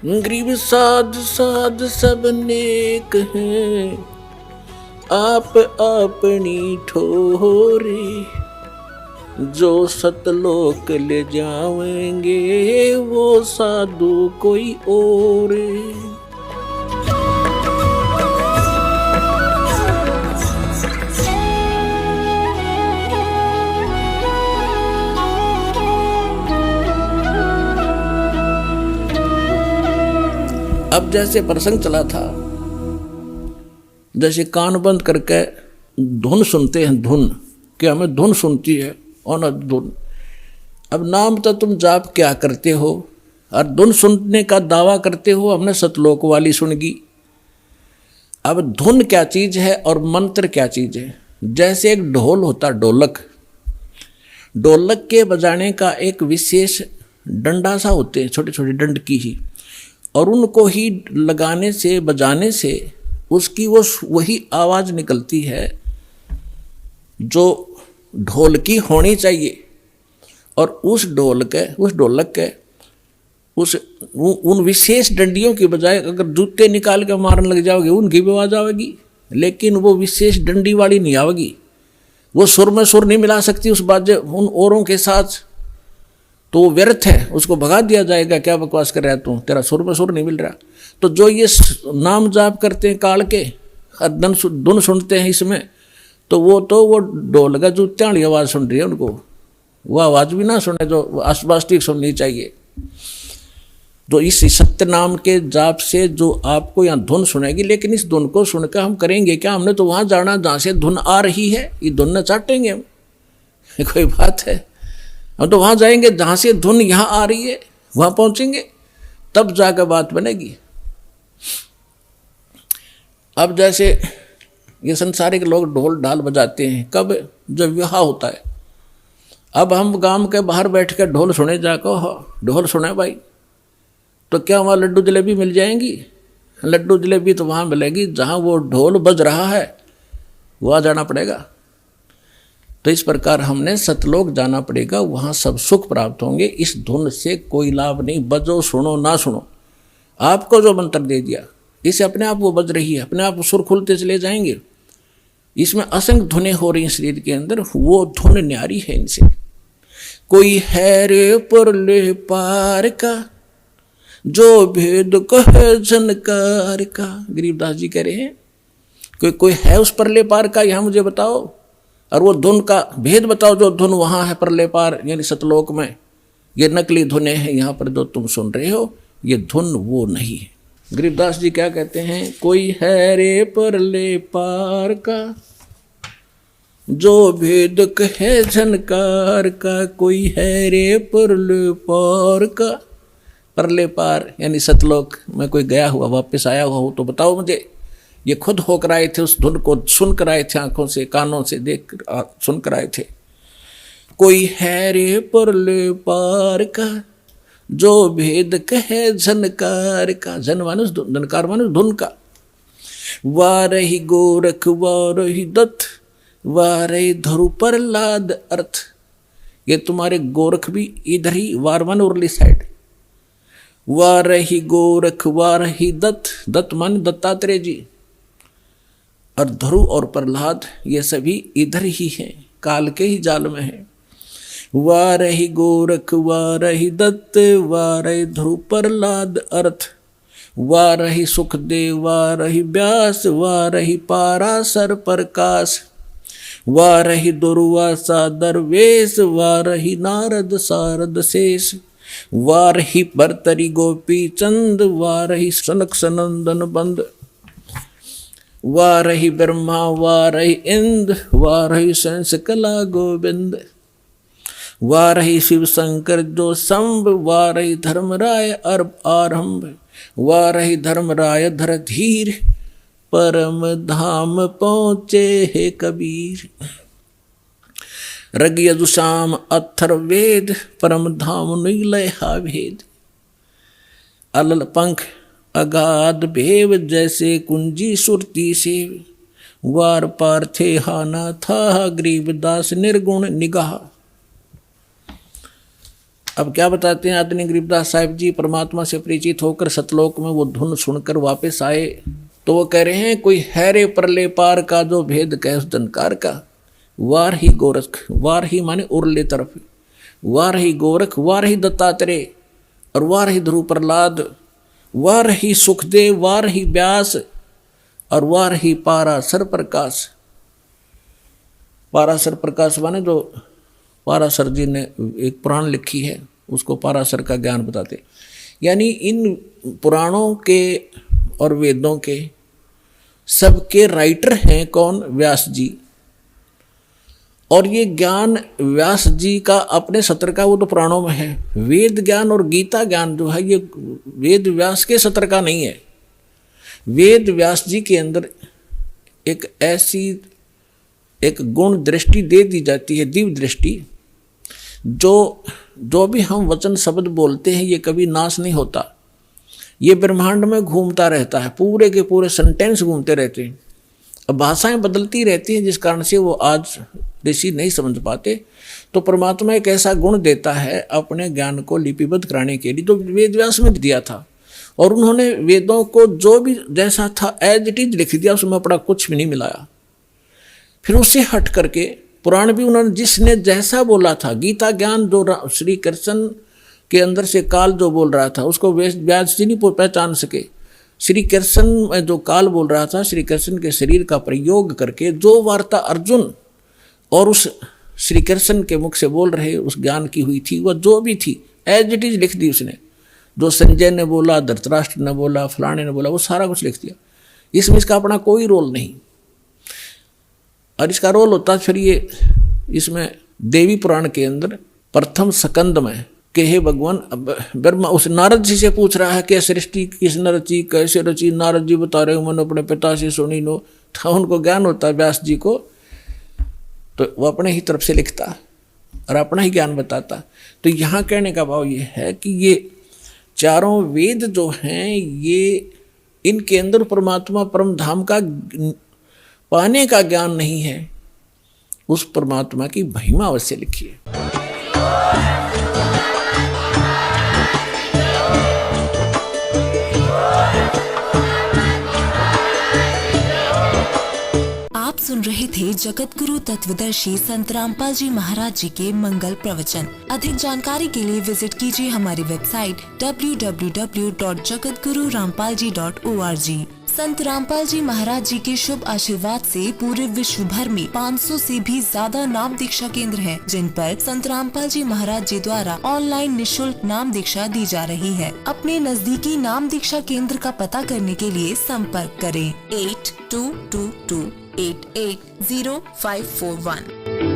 गरीब साध साध सब नेक हैं, आप अपनी ठोरे, जो सतलोक ले जाएंगे वो साधु कोई और। अब जैसे प्रसंग चला था, जैसे कान बंद करके धुन सुनते हैं, धुन कि हमें धुन सुनती है और न धुन। अब नाम तो तुम जाप क्या करते हो और धुन सुनने का दावा करते हो हमने सतलोक वाली सुनगी। अब धुन क्या चीज है और मंत्र क्या चीज है। जैसे एक ढोल होता, ढोलक, ढोलक के बजाने का एक विशेष डंडा सा होते हैं, छोटे छोटे डंड की ही, और उनको ही लगाने से बजाने से उसकी वो वही आवाज़ निकलती है जो ढोल की होनी चाहिए। और उस ढोलक के उन विशेष डंडियों की बजाय अगर जूते निकाल के मारने लग जाओगे उनकी भी आवाज़ आवेगी, लेकिन वो विशेष डंडी वाली नहीं आवेगी। वो सुर में सुर नहीं मिला सकती उस बाजे उन औरों के साथ, तो वो व्यर्थ है, उसको भगा दिया जाएगा। क्या बकवास कर रहा है तू, तेरा सुर में सुर नहीं मिल रहा। तो जो ये नाम जाप करते हैं काल के, धुन सुनते हैं इसमें, तो वो ढोल का जूते वाली आवाज़ सुन रही है, उनको वो आवाज़ भी ना सुने जो वास्तविक सुननी चाहिए। तो इस सत्य नाम के जाप से जो आपको यहाँ धुन सुनेगी, लेकिन इस धुन को सुनकर हम करेंगे क्या? हमने तो वहाँ जाना जहाँ से धुन आ रही है, ये धुन न चाटेंगे हम, कोई बात है? हम तो वहाँ जाएंगे जहाँ से धुन यहाँ आ रही है, वहाँ पहुँचेंगे तब जाकर बात बनेगी। अब जैसे ये संसारिक लोग ढोल ढाल बजाते हैं, कब? जब विवाह होता है। अब हम गांव के बाहर बैठ कर ढोल सुने जाकर, ढोल सुने भाई, तो क्या वहाँ लड्डू जलेबी मिल जाएंगी? लड्डू जलेबी तो वहाँ मिलेगी जहाँ वो ढोल बज रहा है, वहाँ जाना पड़ेगा। तो इस प्रकार हमने सतलोक जाना पड़ेगा, वहाँ सब सुख प्राप्त होंगे। इस धुन से कोई लाभ नहीं, बजो सुनो ना सुनो। आपको जो मंत्र दे दिया इसे अपने आप वो बज रही है, अपने आप सुर खुलते चले जाएंगे। इसमें असंख्य धुनें हो रही हैं शरीर के अंदर, वो धुन न्यारी है इनसे। कोई है रे परले पार का, जो भेद कहे झनकार का। गरीबदास जी कह रहे हैं कोई है उस परले पार का, यहाँ मुझे बताओ, और वो धुन का भेद बताओ जो धुन वहाँ है परले पार यानी सतलोक में। ये नकली धुनें हैं, यहाँ पर जो तुम सुन रहे हो ये धुन वो नहीं है। गरीबदास जी क्या कहते हैं? कोई है रे परले पार का, जो भेद कहे झनकार का। कोई है रे परले पार का, परले पार यानी सतलोक में कोई गया हुआ वापस आया हुआ हो तो बताओ मुझे। ये खुद होकर आए थे, उस धुन को सुन कर आए थे, आंखों से कानों से देख सुन कर आए थे। कोई है रे परले पार का, जो भेद कहे झनकार का। झन मानुष झनकार मानुष धुन का। वारही गोरख वारही दत्त, वारही धरु प्रहलाद अर्थ। ये तुम्हारे गोरख भी इधर ही, वारवन उर्ली साइड। वारही गोरख वारही दत्त, दत्त मान दत्तात्रेय जी, और ध्रुव और प्रहलाद ये सभी इधर ही हैं, काल के ही जाल में हैं। वारही गोरख वारही दत्त, वारही ध्रुव प्रहलाद अर्थ। वारही सुखदेव वारही व्यास, वारही पाराशर प्रकाश। वारही दुर्वासा दरवेश, वारही नारद सारद शेष। वारही भर्तरी गोपी चंद, वारही सनक सनंदन बंद। वारही ब्रह्मा वारही इंद्र, वारही संस कला गोविंद। वारही शिव शंकर जो संभ, वारही धर्मराय आरंभ। वारही धर्मराय धर धीर, परम धाम पहुँचे हे कबीर। रग यजुषाम अथर वेद, परम धाम नीलय हा भेद। अलल पंख अगाध भेव, जैसे कुंजी सुरती सेव। वार पार थे हाना था, गरीबदास निर्गुण निगाह। अब क्या बताते हैं आदरणीय गरीबदास साहिब जी, परमात्मा से परिचित होकर सतलोक में वो धुन सुनकर वापस आए तो वो कह रहे हैं, कोई है रे परले पार का जो भेद कह उस दनकार का, वार ही गोरख, वार ही माने उरले तरफ, वार ही गोरख, वार ही दत्तात्रेय और वार ही ध्रुव प्रहलाद, वार ही सुखदेव, वार ही व्यास और वार ही पाराशर प्रकाश। पाराशर प्रकाश माने जो पाराशर जी ने एक पुराण लिखी है उसको पाराशर का ज्ञान बताते। यानी इन पुराणों के और वेदों के सबके राइटर हैं कौन? व्यास जी। और ये ज्ञान व्यास जी का अपने सत्र का वो तो पुराणों में है। वेद ज्ञान और गीता ज्ञान जो है ये वेद व्यास के सत्र का नहीं है। वेद व्यास जी के अंदर एक ऐसी एक गुण दृष्टि दे दी जाती है, दिव्य दृष्टि, जो भी हम वचन शब्द बोलते हैं ये कभी नाश नहीं होता, ये ब्रह्मांड में घूमता रहता है, पूरे के पूरे सेंटेंस घूमते रहते हैं। अब भाषाएं बदलती रहती हैं जिस कारण से वो आज ऋषि नहीं समझ पाते। तो परमात्मा एक ऐसा गुण देता है अपने ज्ञान को लिपिबद्ध कराने के लिए जो वेद व्यास में दिया था, और उन्होंने वेदों को जो भी जैसा था एज इट इज लिख दिया, उसमें अपना कुछ भी नहीं मिलाया। फिर उससे हट करके पुराण भी उन्होंने जिसने जैसा बोला था, गीता ज्ञान जो श्री कृष्ण के अंदर से काल जो बोल रहा था उसको व्यास जी नहीं पहचान सके। श्री कृष्ण में जो काल बोल रहा था, श्री कृष्ण के शरीर का प्रयोग करके जो वार्ता अर्जुन और उस श्री कृष्ण के मुख से बोल रहे उस ज्ञान की हुई थी, वह जो भी थी एज इट इज लिख दी उसने। जो संजय ने बोला, धृतराष्ट्र ने बोला, फलाने ने बोला, वो सारा कुछ लिख दिया। इसमें इसका अपना कोई रोल नहीं। और इसका रोल होता फिर ये इसमें देवी पुराण के अंदर प्रथम स्कंद में कि हे भगवान, ब्रह्मा उस नारद जी से पूछ रहा है कि सृष्टि किसने रची, कैसे रची। नारद जी बता रहे मैंने अपने पिता से सुनी नो। था उनको ज्ञान होता है व्यास जी को, तो वो अपने ही तरफ से लिखता और अपना ही ज्ञान बताता। तो यहाँ कहने का भाव ये है कि ये चारों वेद जो हैं ये इनके अंदर परमात्मा परम धाम का पाने का ज्ञान नहीं है, उस परमात्मा की महिमा अवश्य लिखी है। आप सुन रहे थे जगत गुरु तत्वदर्शी संत रामपाल जी महाराज जी के मंगल प्रवचन। अधिक जानकारी के लिए विजिट कीजिए हमारी वेबसाइट www.jagatgururampalji.org। संत रामपाल जी महाराज जी के शुभ आशीर्वाद से पूरे विश्व भर में 500 से भी ज्यादा नाम दीक्षा केंद्र हैं, जिन पर संत रामपाल जी महाराज जी द्वारा ऑनलाइन निशुल्क नाम दीक्षा दी जा रही है। अपने नजदीकी नाम दीक्षा केंद्र का पता करने के लिए संपर्क करें 8222880541।